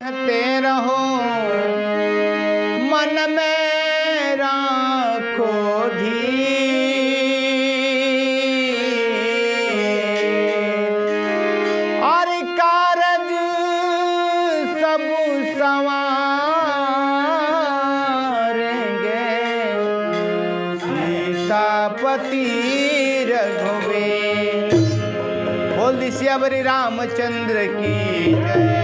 ते रहो मन में राखो धीर और कारज सब संवारेंगे सीतापति रघुवीर। बोल दी सियावरी रामचंद्र की जय।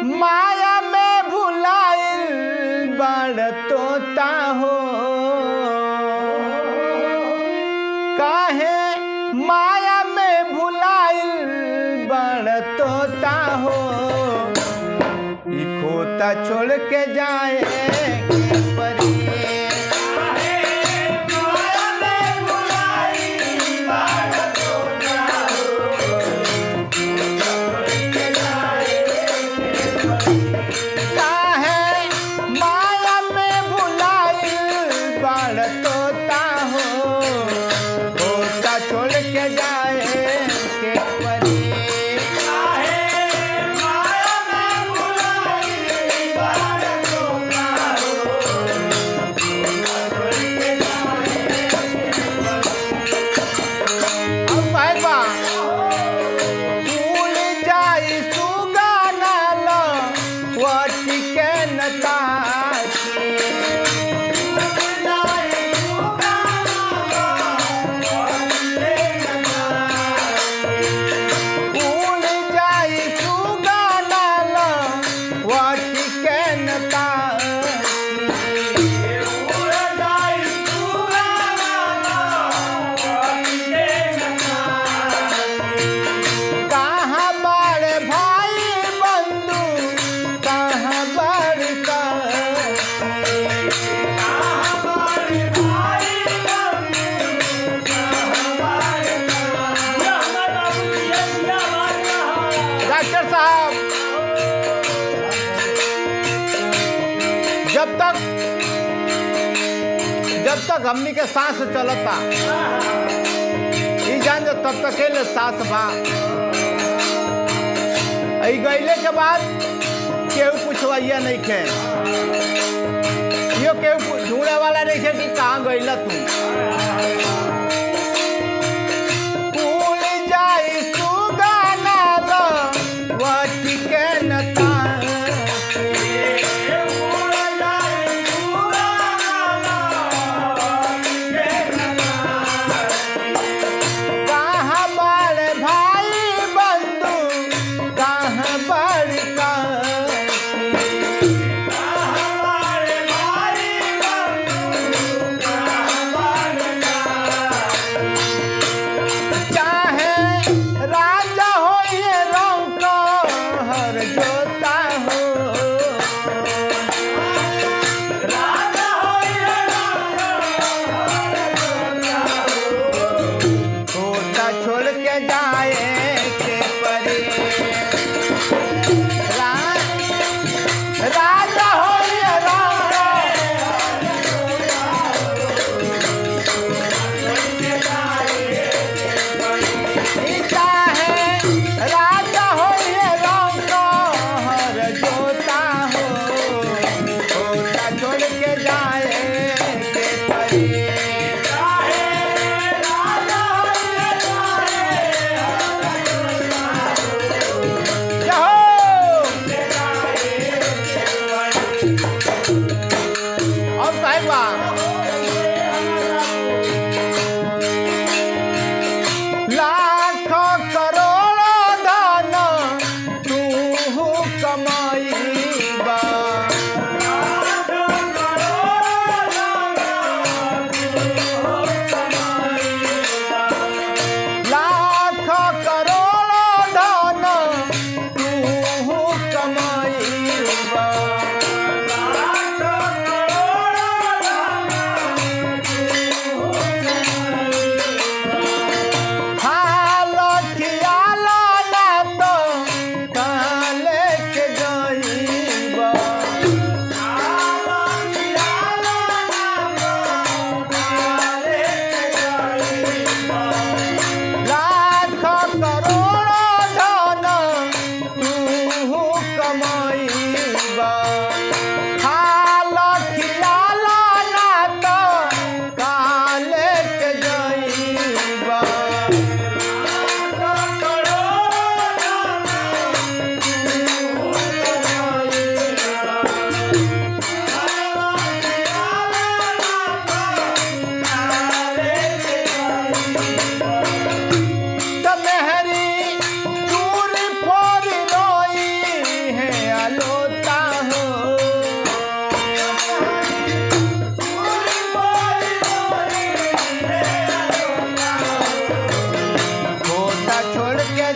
माया में भुलाइल बड़ तोता हो, काहे माया में भुलाइल बड़ तोता हो। ई खोता छोड़ के जाए परी जब तक हमनी के सांस चलता ई जान जो तब तक के सांस बा। गईले के बाद केहू पूछवैया नहीं खे, यो केहू ढूंढे वाला नहीं खे कि कहाँ गईला तू। भूल जाई सुगाना लो वटी के नता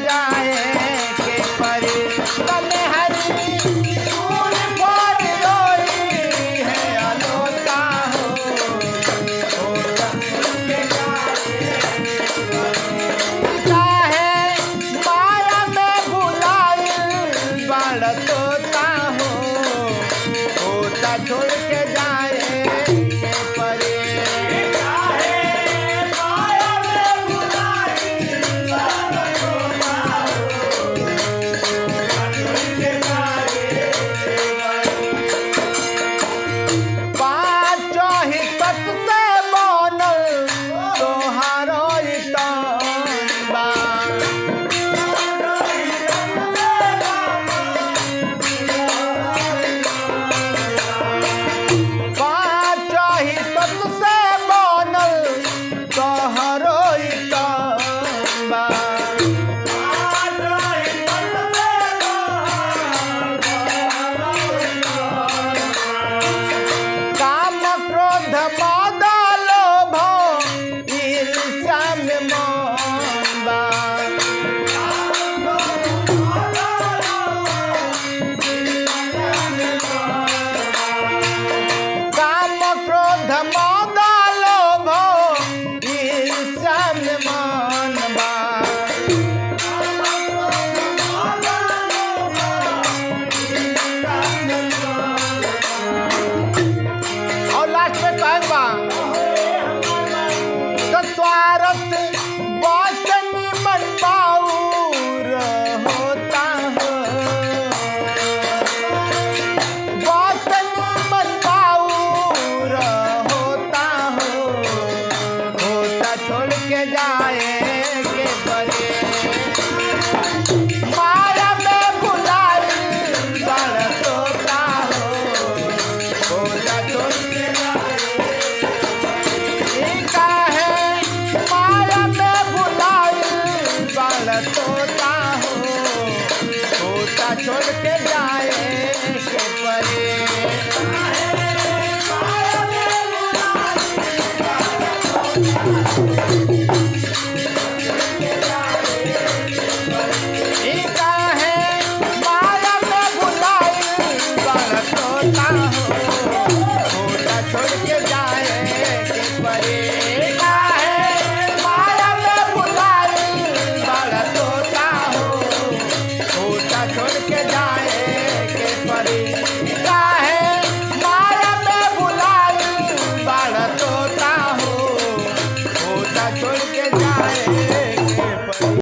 जाए के परे तमे हरी फूल फोड़ रोई है अलोता हो काहे माया में भुलाइल बाड़ तोता हो होता छोड़ के जाए के परे पाँचों ही तत्व से बनल तोहारो ई तन बा। पाँचों ही तत्व से बनल तोहारो ई तन बा। काम क्रोध मद लोभ ईर्ष्या में मन बा। काम क्रोध मद लोभ ईर्ष्या में मन बा। और लास्ट में कहन बा तो स्वार्थ बस निमन बाउर होता हो बस निमन बाउर होता हो होता छोड़ के जाए के परे माया में भुलाई बड़ तोता हो होता छोड़ के ई काहे माया में भुलाई बड़ तोता हो होता छोड़ के जाए के परे ई काहे माया में भुलाई बड़ तोता हो होता छोड़ के जाए के परे ई काहे माया में भुलाई बड़ तोता हो होता छोड़ के जाए के परे।